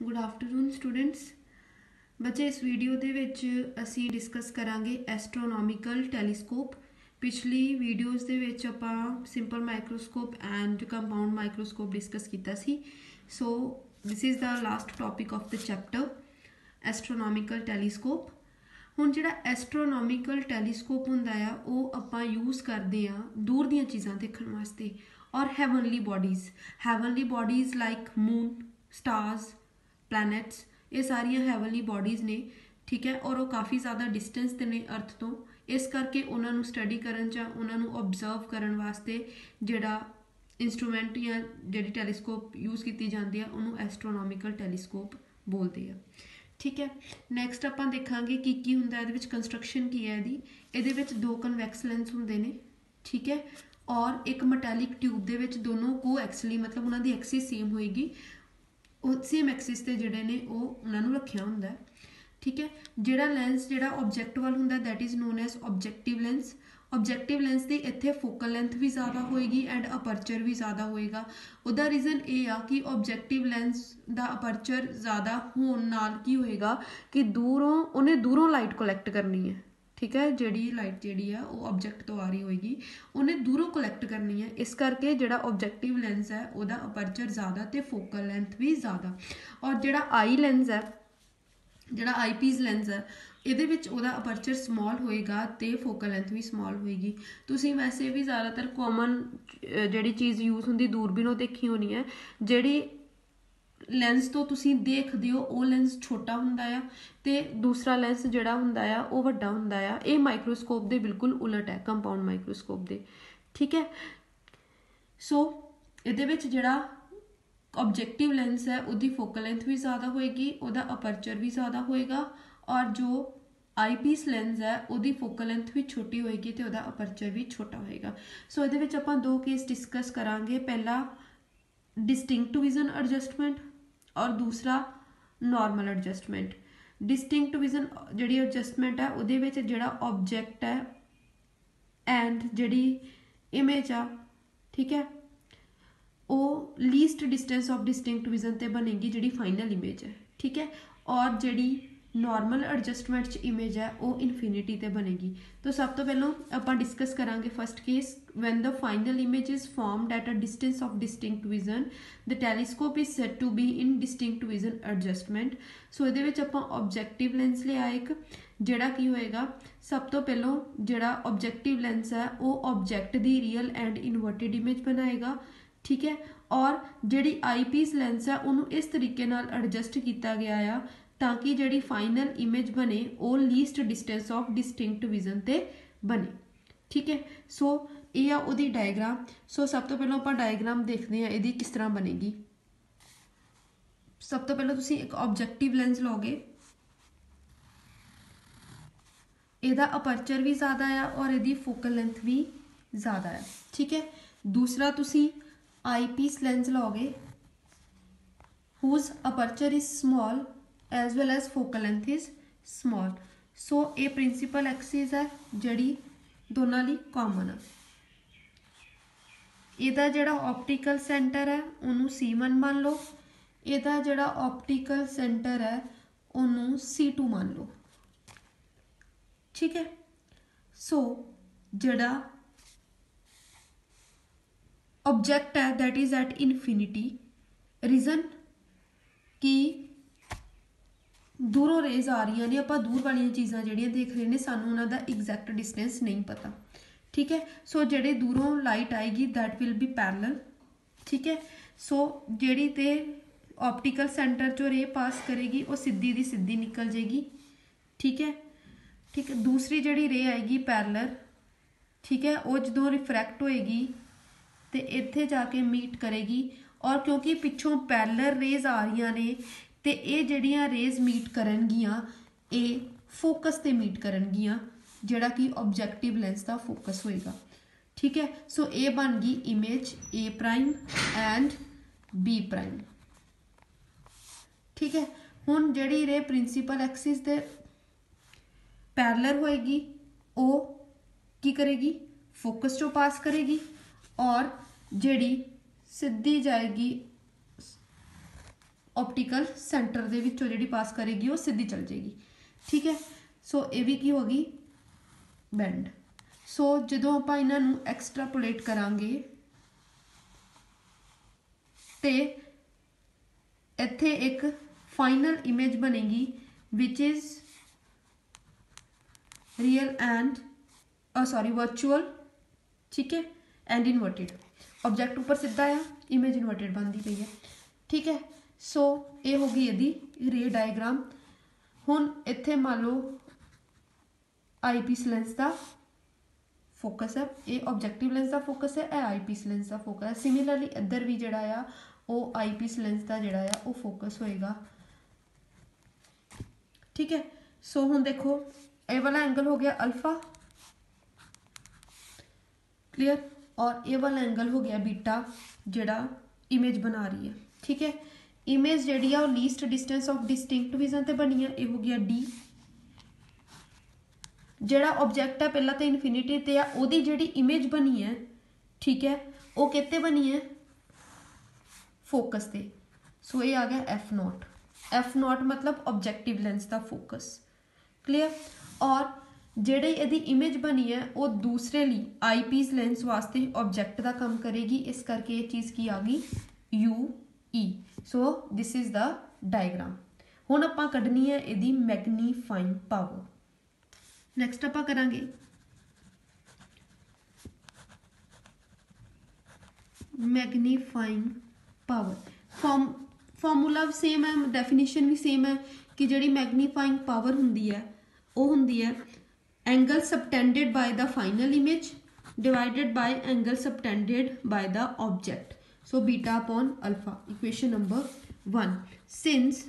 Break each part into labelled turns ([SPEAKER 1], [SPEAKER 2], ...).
[SPEAKER 1] Good afternoon students. बच्चे इस video दे विच असी डिस्कस करांगे एस्ट्रोनॉमिकल टैलीस्कोप। पिछली वीडियोज़ दे विच आपां simple microscope and compound microscope discuss कीता सी। So this is the last topic of the chapter astronomical telescope. हुण जिहड़ा एस्ट्रोनॉमिकल टैलीस्कोप हुंदा आ ओह आपां यूज़ करदे आ दूर दीयां चीज़ां देखण वास्ते और heavenly bodies like moon, stars, planets, ये सारिया हैवनली बॉडीज़ ने, ठीक है। और वो काफ़ी ज़्यादा डिस्टेंस ते ने अर्थ तो, इस करके उन्होंने स्टडी करन च उन्होंने ऑब्जर्व करन वास्ते जिहड़ा इंस्ट्रूमेंट या जिहड़ी टैलीस्कोप यूज़ की जाती है उन्होंने एस्ट्रोनॉमिकल टैलीस्कोप बोलते हैं, ठीक है। नैक्सट आपां देखांगे की हुंदा इहदे विच कंस्ट्रक्शन की है इहदे विच दो कन्वैक्स लेंस हुंदे ने, ठीक है। और एक मैटैलिक ट्यूब दे विच दोनों को एक्सली मतलब उन्होंने एक्सिस सेम होएगी, सेम एक्सिस ते जिहड़े ने उन्होंने रखिया हुंदा है, ठीक है। जिहड़ा लेंस जिहड़ा ऑब्जैक्ट वाल हुंदा that is known as objective lens. Objective lens की इत्थे फोकल लेंथ भी ज़्यादा होएगी एंड अपर्चर भी ज़्यादा होएगा। उहदा रीजन ये आ कि ऑब्जैक्टिव लेंस दा अपर्चर ज़्यादा होने नाल की होएगा कि दूरों उन्हें दूरों लाइट कलैक्ट करनी है, ठीक है। जिहड़ी लाइट जिहड़ी है वो ऑब्जैक्ट तो आ रही होएगी, उन्हें दूरों कलैक्ट करनी है, इस करके जिहड़ा ऑब्जैक्टिव लेंस है उहदा अपर्चर ज़्यादा ते फोकल लेंथ भी ज़्यादा। और जिहड़ा आई लेंस है, जिहड़ा आई पीस लेंस है, ਇਹਦੇ ਵਿੱਚ ਉਹਦਾ ਅਪਰਚਰ ਸਮॉल ਹੋਏਗਾ ਤੇ ਫੋਕਲ ਲੈਂਥ ਵੀ ਸਮॉल ਹੋਏਗੀ। ਤੁਸੀਂ ਵੈਸੇ ਵੀ ਜ਼ਿਆਦਾਤਰ ਕਾਮਨ ਜਿਹੜੀ ਚੀਜ਼ ਯੂਜ਼ ਹੁੰਦੀ ਦੂਰਬੀਨ ਉਹ ਦੇਖੀ ਹੋਣੀ ਹੈ, ਜਿਹੜੀ ਲੈਂਸ ਤੋਂ ਤੁਸੀਂ ਦੇਖਦੇ ਹੋ ਉਹ ਲੈਂਸ ਛੋਟਾ ਹੁੰਦਾ ਆ ਤੇ ਦੂਸਰਾ ਲੈਂਸ ਜਿਹੜਾ ਹੁੰਦਾ ਆ ਉਹ ਵੱਡਾ ਹੁੰਦਾ ਆ। ਇਹ ਮਾਈਕਰੋਸਕੋਪ ਦੇ ਬਿਲਕੁਲ ਉਲਟ ਹੈ, ਕੰਪਾਊਂਡ ਮਾਈਕਰੋਸਕੋਪ ਦੇ, ਠੀਕ ਹੈ। ਸੋ ਇਹਦੇ ਵਿੱਚ ਜਿਹੜਾ ऑब्जेक्टिव लेंस है उसकी फोकल लेंथ भी ज़्यादा होएगी, उसका अपर्चर भी ज़्यादा होएगा। और जो आई पीस लेंस है उसकी फोकल लेंथ भी छोटी होएगी तो उसका अपर्चर भी छोटा होएगा। सो ये आपां दो केस डिस्कस करांगे, पहला डिस्टिंक्ट विजन एडजस्टमेंट और दूसरा नॉर्मल एडजस्टमेंट। डिस्टिंक्ट विजन जिहड़ी एडजस्टमेंट है उहदे विच जिहड़ा ऑब्जेक्ट है एंड जिहड़ी इमेज आ, ठीक है, वो least distance of distinct vision ते बनेगी जिहड़ी फाइनल इमेज है, ठीक है। और जिहड़ी नॉर्मल एडजस्टमेंट इमेज है वो इनफिनिटी ते बनेगी। तो सब तो पहलों आपां डिस्कस करांगे first case, when the final image is formed at a distance of distinct vision the telescope is said to be in distinct vision adjustment. So इहदे विच आपां ऑब्जैक्टिव लेंस लिया एक, जिहड़ा की होएगा सब तो पहलों जिहड़ा ऑब्जैक्टिव लेंस है वो object the real and inverted image बनाएगा, ठीक है। और जिहड़ी आई पीस लेंस है उन्होंने इस तरीके नाल एडजस्ट किया गया है ताकि जिहड़ी फाइनल इमेज बने वो least distance of distinct vision ते बने, ठीक है। सो ये आ उहदी डायग्राम। सो सब तो पहले आपां डायग्राम देखते हैं इहदी किस तरह बनेगी। सब तो पहले तुसीं एक ऑब्जैक्टिव लेंस लोगे, इहदा अपर्चर भी ज़्यादा है और इहदी फोकल लेंथ भी ज़्यादा है, ठीक है। दूसरा तुसीं आई पीस लेंस लोगे whose aperture is small as well as focal length is small। सो ये प्रिंसिपल एक्सिस है जिहड़ी दोनों लई कॉमन है। इहदा जिहड़ा ऑप्टिकल सेंटर है उन्होंने C1 मान लो, इहदा जिहड़ा ऑप्टिकल सेंटर है उन्होंने C2 मान लो, ठीक है। सो जिहड़ा ऑब्जेक्ट है that is at infinity, reason कि दूरों रेज आ रही ने, आपां दूर वाली चीज़ां जिहड़ियां देख रहे हैं सानूं उन्हां दा एग्जैक्ट डिस्टेंस नहीं पता, ठीक है। सो जिहड़े दूरों लाइट आएगी दैट विल बी पैरलल, ठीक है। सो जिहड़ी ते ऑप्टिकल सेंटर चो रे पास करेगी वो सीधी दी सीधी निकल जाएगी, ठीक है, ठीक है। दूसरी जिहड़ी रे आएगी पैरलल, ठीक है, वो जदों रिफ्रैक्ट होएगी तो इत्थे जाके मीट करेगी। और क्योंकि पिछों पैरलल रेज आ रही ने तो ये जड़ियाँ रेज मीट करनगियां ये फोकस ते मीट करनगियां जिहड़ा कि ऑब्जैक्टिव लेंस का फोकस होएगा, ठीक है। सो ये बन गई image A prime and B prime, ठीक है। हुण जिहड़ी रे प्रिंसीपल एक्सिस दे पैरलल होएगी वो की करेगी, फोकस चो पास करेगी, और जिहड़ी सीधी जाएगी ऑप्टिकल सेंटर दे विचों जिहड़ी पास करेगी वो सीधी चल जाएगी। ठीक है, सो ये भी की होगी बैंड। सो जदों आपां इन्हां नूं एक्सट्रापोलेट करांगे तो इत्थे एक फाइनल इमेज बनेगी which is real and sorry virtual. ठीक है, एंड इनवर्टेड। ऑब्जेक्ट ऊपर सीधा आ, इमेज इनवर्टेड बनती पई है। ठीक है, सो ये होगी यदि रे डायग्राम। हुण इत्थे मान लो आई पीस लेंस का फोकस है, ये ऑब्जेक्टिव लेंस का फोकस है, यह आई पीस लेंस का फोकस है। सिमिलरली इधर भी जिहड़ा आ वो आई पीस लेंस का जिहड़ा आ वो फोकस होएगा। ठीक है, सो हुण देखो ये वाला एंगल हो गया अल्फा, क्लियर, और ये वाला एंगल हो गया बीटा जिहड़ा इमेज बना रही है। ठीक है, इमेज जिहड़ी आ least distance of distinct vision ते बनी है, ये हो गया डी। जिहड़ा ऑब्जेक्ट है पहला तो इनफिनिटी ते आ, ओदी जिहड़ी इमेज बनी है, ठीक है, वो कित्ते बनी है, फोकस ते। सो ये आ गया एफ नॉट। एफ नॉट मतलब ऑब्जेक्टिव लेंस का फोकस, क्लियर। और जिहड़ी इहदी इमेज बनी है वो दूसरे ली आई पीस लेंस वास्ते ऑब्जेक्ट का काम करेगी, इस करके ये चीज़ की आ गई you E. So this is the diagram. हुण आपां कढनी है इहदी मैगनीफाइंग पावर। नैक्सट आपां करांगे मैगनीफाइंग पावर। फॉर्मूला सेम है, डेफिनेशन भी सेम है कि जिहड़ी मैगनीफाइंग पावर हुंदी है वो हुंदी है angle subtended by the final image divided by angle subtended by the object. So beta upon alpha. Equation number 1, since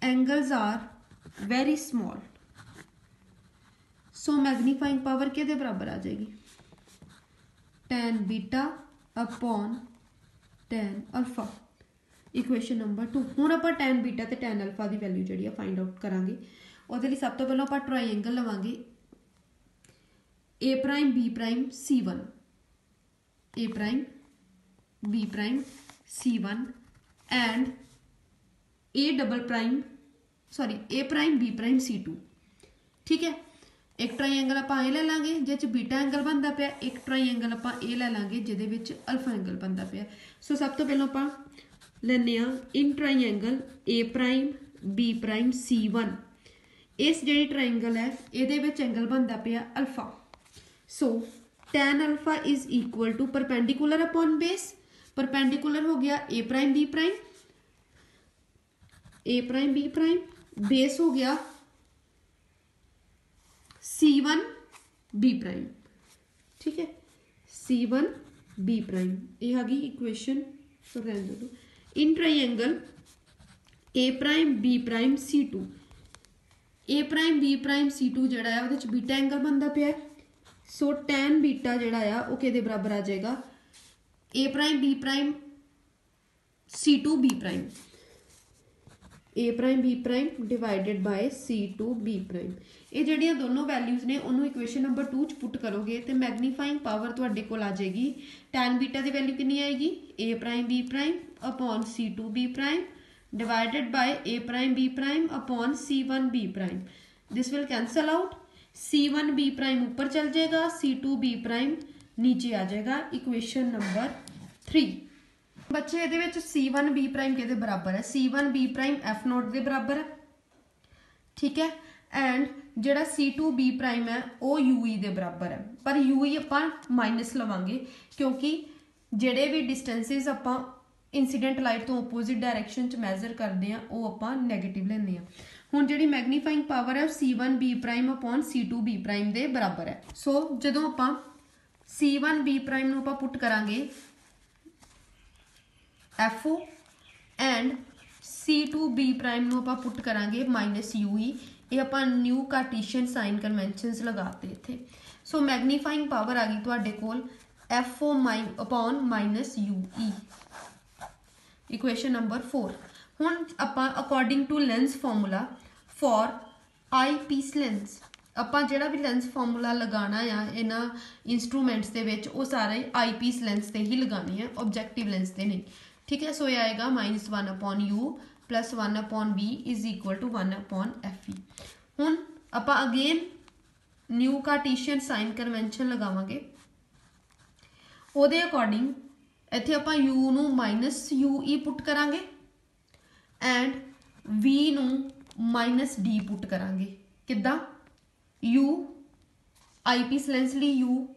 [SPEAKER 1] angles are very small so magnifying power के बराबर आ जाएगी tan beta upon tan alpha. Equation number 2। हुण आपां tan beta ते tan alpha की value जिहड़ी find out करांगे। उहदे लई सब तो पहलां आपां ट्रायंगल लवांगे A prime B prime C1, A prime B prime C1 and A double prime sorry A prime B prime C2। ठीक है, एक ट्रायंगल आपां ए ले लांगे जिस बीटा एंगल बनता पिया, एक ट्रायंगल आपां ए ले लांगे जिहदे विच अल्फा एंगल बनता पिया। सो सब तो पहलां आपां लैने आ in triangle A prime B prime C1। इस जिहड़ी ट्रायंगल है इहदे विच एंगल बनता पिया alpha. So tan alpha is equal to perpendicular upon base. Perpendicular हो गया A prime B prime, A prime B prime, base हो गया C1 बी प्राइम। ठीक है, C1 बी प्राइम, यह आ गई इक्वेशन। सो रहने दो। In triangle A prime B prime C2, A prime B prime C2 जिहड़ा है उहदे च बीटा एंगल बनता पिया। सो tan बीटा जिहड़ा आ वो किहदे बराबर आ जाएगा, A prime B prime C2 B prime, A prime B prime divided by C2 B prime. ये जिहड़ियां दोनों वैल्यूज ने उन्होंने इक्वेशन नंबर 2 च पुट करोगे तो मैग्नीफाइंग पावर तुहाडे कोल आ जाएगी। tan बीटा की वैल्यू कितनी आएगी, A prime B prime upon C2 B prime divided by A prime B prime upon C1 B prime. This will cancel out, C1 B prime ऊपर चल जाएगा, C2 बी प्राइम नीचे आ जाएगा। Equation number 3। बच्चे ये C1 बी प्राइम के बराबर है, C1 B prime F not के बराबर है। ठीक है, एंड जिहड़ा C2 बी प्राइम है वो यूई के बराबर है, पर यूई आपां माइनस लवांगे क्योंकि जिहड़े भी डिस्टेंसिस आपां इंसीडेंट लाइट तो ओपोजिट डायरैक्शन च मैजर करते हैं वो आपां नैगेटिव लैंदे हैं। हुण जिहड़ी मैग्नीफाइंग पावर है C1 B prime upon C2 B prime के बराबर है। सो जदों आपां C1 बी प्राइम नूं आपां पुट करांगे FO and C2 B prime नूं आपां पुट करांगे माइनस UE। ये आपां न्यू कार्टीशियन साइन कन्वेंशनस लगाते इत्थे। सो मैग्नीफाइंग पावर आ गई तुहाडे कोल FO upon minus UE। Equation number 4। हुण आपां according to lens formula for eyepiece lens आपां जिहड़ा भी लेंस फॉर्मूला लगाना आ इन्हां इंस्ट्रूमेंट्स दे विच वो सारे आई पीस लेंस ते ही लगाने हैं, ऑब्जेक्टिव लेंस ते नहीं। ठीक है, सो ये आएगा -1 upon U plus 1/v is equal to 1/f E. हुण आपां again new Cartesian sign convention लगावांगे। ਉਹਦੇ अकॉर्डिंग ਇੱਥੇ ਆਪਾਂ u ਨੂੰ -ue पुट करांगे एंड v ਨੂੰ -d पुट करांगे। किद्दां u आई पीस लेंस ਲਈ u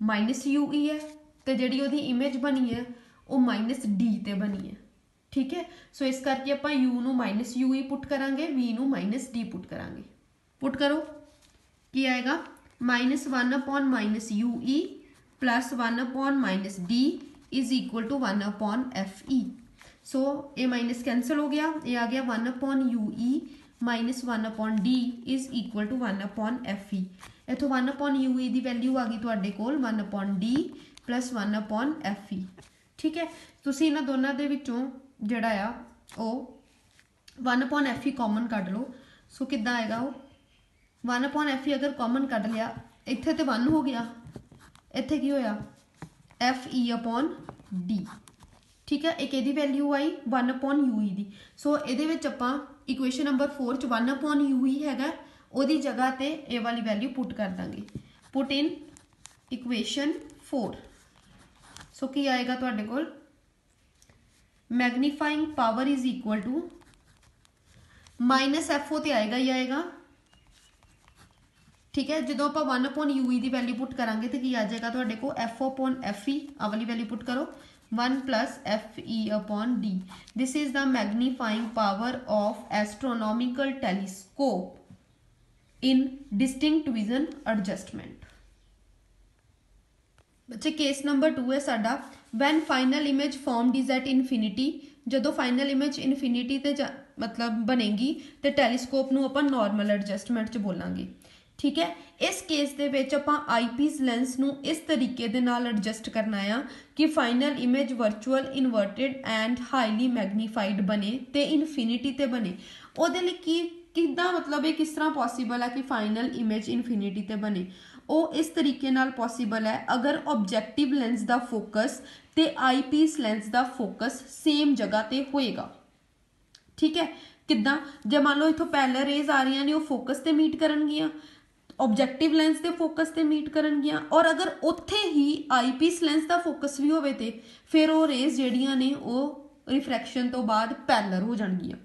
[SPEAKER 1] -ue है तो जिहड़ी ਉਹਦੀ इमेज बनी है वो -d ते बनी है। ठीक है, सो इस करके ਆਪਾਂ u ਨੂੰ -ue पुट करांगे, v ਨੂੰ -d पुट करांगे। पुट करो की आएगा -1/-ue plus 1/-d is equal to 1/f E. So ये माइनस कैंसल हो गया, ये आ गया 1/ue minus 1/d is equal to 1/f E. इथों 1/ue की वैल्यू आ गई तुहाडे कोल 1/d प्लस 1/f ई। ठीक है, तुसीं इन्हां दोनों दे विचों जिहड़ा आ वो 1/f ई कॉमन कढ लो। सो किद्दां आएगा वो 1/f ई अगर कॉमन कढ लिया, इत्थे ते 1 हो गया, इत्थे की होया FE/D। ठीक है, एक इहदी वैल्यू आई 1/ue दी। सो इहदे विच आपां इक्वेशन नंबर 4 च 1/ue हैगा, ਉਹਦੀ जगह ते ए वाली वैल्यू पुट कर देंगे। Put in equation 4। सो की आएगा तुहाडे कोल magnifying power is equal to -FO ते आएगा ही आएगा। ठीक है, जो आप 1/ue की वैल्यू पुट करांगे तो की आ जाएगा तुहाडे को FO/FE। आ वाली वैल्यू पुट करो 1 + FE/D। This is the magnifying power of astronomical telescope in distinct vision adjustment. बच्चे केस नंबर 2 है साडा when final image formed is at infinity. जो फाइनल इमेज इनफिनिटी ते मतलब बनेगी तो टैलीस्कोप नूं आपां नॉर्मल एडजस्टमेंट च बोलांगे। ठीक है, इस केस दे विच आपां आईपीस लेंस नूं इस तरीके दे नाल एडजस्ट करना आ कि final image virtual inverted and highly magnified बने ते इनफिनिटी ते बने। उहदे लई की किद्दां मतलब ये किस तरह पॉसीबल है कि फाइनल इमेज इनफिनिटी ते बने? वो इस तरीके नाल पॉसीबल है अगर ऑब्जेक्टिव लेंस का फोकस ते आई पीस लेंस का फोकस सेम जगह ते होएगा। ठीक है, किद्दां जे मान लो इथों पैरेलल रेज आ रही ने वो फोकस ते मीट करनगियां, ऑब्जेक्टिव लेंस के फोकस ते मीट करनगियां, और अगर उत्थे ही आई पीस लेंस का फोकस भी होवे ते फिर वो रेज जिहड़ियां ने वो रिफ्रैक्शन तो बाद पैरेलल हो जाणगियां।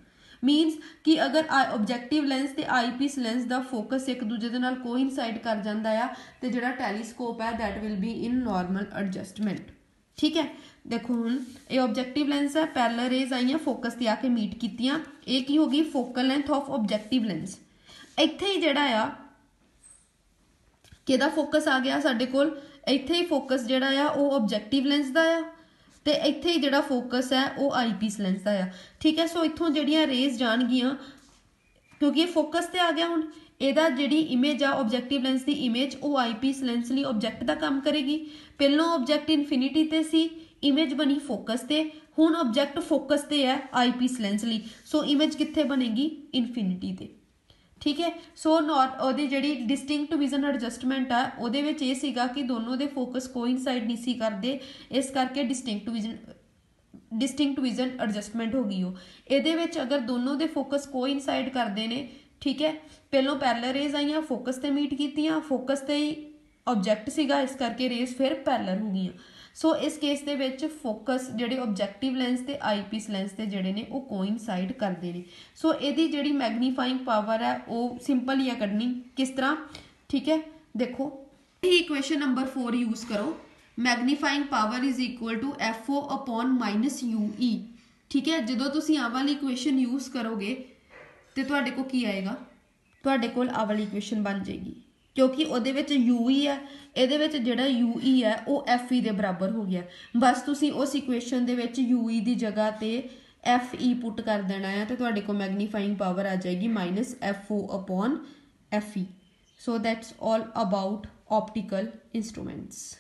[SPEAKER 1] मीनस कि अगर ऑब्जेक्टिव लेंस ते आई पीस लेंस का फोकस एक दूजे दे नाल कोइनसाइड कर जाता है तो जिहड़ा टैलीस्कोप है that will be in normal adjustment. ठीक है, देखो हुण ये ऑब्जेक्टिव लेंस है, पैरेलल रेज आईयां फोकस ते आके मीट कीतियां, ये की होगी focal length of objective lens. इत्थे ही जिहड़ा आ किहदा फोकस आ गया साडे कोल, इत्थे ही फोकस जिहड़ा आ वो ऑब्जेक्टिव लेंस दा आ ते इत्थे ही जिहड़ा फोकस है वो आई पीस लेंस दा आ। ठीक है, सो इत्थों जिहड़ियां रेज जाणगियां क्योंकि ये फोकस ते आ गया, हुण इहदा जिहड़ी इमेज आ ऑब्जेक्टिव लेंस की इमेज वो आई पीस लेंस लई ऑब्जेक्ट दा काम करेगी। पहलों ऑब्जेक्ट इनफिनिटी ते सी, इमेज बनी फोकस ते, हुण ऑब्जेक्ट फोकस ते है आई पीस लेंस लई, सो इमेज कित्थे बनेगी इनफिनिटी ते। ठीक है, सो नॉट ओहदी जिहड़ी डिस्टिंक्ट विजन एडजस्टमेंट है उहदे विच इह सीगा कि दोनों दे फोकस कोइनसाइड नहीं सी करदे, इस करके डिस्टिंक्ट विजन एडजस्टमेंट हो गई हो। इहदे विच अगर दोनों दे फोकस कोइनसाइड करदे ने, ठीक है, पहलों पैरेलल रेज आईयां फोकस ते मीट कीतियां, फोकस ते ही ऑब्जेक्ट सीगा, इस करके रेज फिर पैरेलल हो गई। सो इस केस दे विच फोकस जिहड़े ऑब्जेक्टिव लेंस ते आई पीस लेंस ते जिहड़े ने वो कोइनसाइड करदे ने। सो इहदी जिहड़ी मैगनीफाइंग पावर है वो सिंपल ही है कढनी, किस तरह? ठीक है, देखो इक्वेशन नंबर 4 यूज करो, magnifying power is equal to FO/-UE। ठीक है, जो तुसीं आ वाली इक्वेशन यूज करोगे तो तुहाडे को की आएगा, तुहाडे कोल आ वाली इक्वेशन बन जाएगी क्योंकि उहदे विच UE है, इहदे विच जिहड़ा UE है वो FE दे बराबर हो गया। बस तुसीं उस इक्वेशन दे विच UE दी जगह ते FE पुट कर देना है तो तुहाडे को मैगनीफाइंग पावर आ जाएगी -FO/FE। So that's all about optical instruments.